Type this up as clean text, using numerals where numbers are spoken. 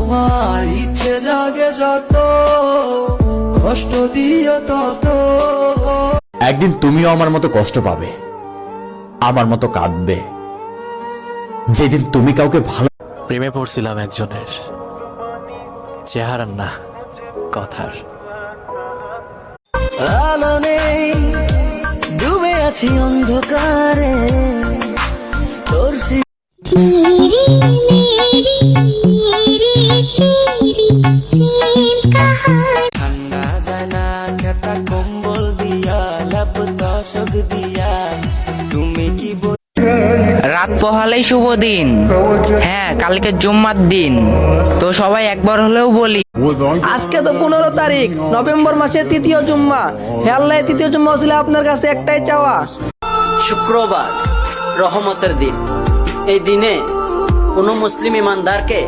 তোমার ইচ্ছে জাগে যত, কষ্ট দিও তত। একদিন তুমিও আমার মতো কষ্ট পাবে, আমার মতো কাঁদবে, যেদিন তুমি কাউকে ভালো। প্রেমে পড়ছিলাম একজনের, চেহারার না কথার। আলো নেই, ডুবে আছি অন্ধকারে, তোর ঠান্ডা যায় না খেতা কম্বল দিয়া, লাভ দশক দিয়া, তুমি কি রাত পোহালেই শুভ দিন, হ্যাঁ কালকে জুম্মার দিন, তো সবাই একবার হলেও বলি। আজকে তো 15 তারিখ নভেম্বর মাসের 3য় জুম্মা। হে আল্লাহ, 3য় জুম্মা ছিল আপনার কাছে একটাই চাওয়া। শুক্রবার রহমতের দিন। এই দিনে কোনো মুসলিম ইমানদারকে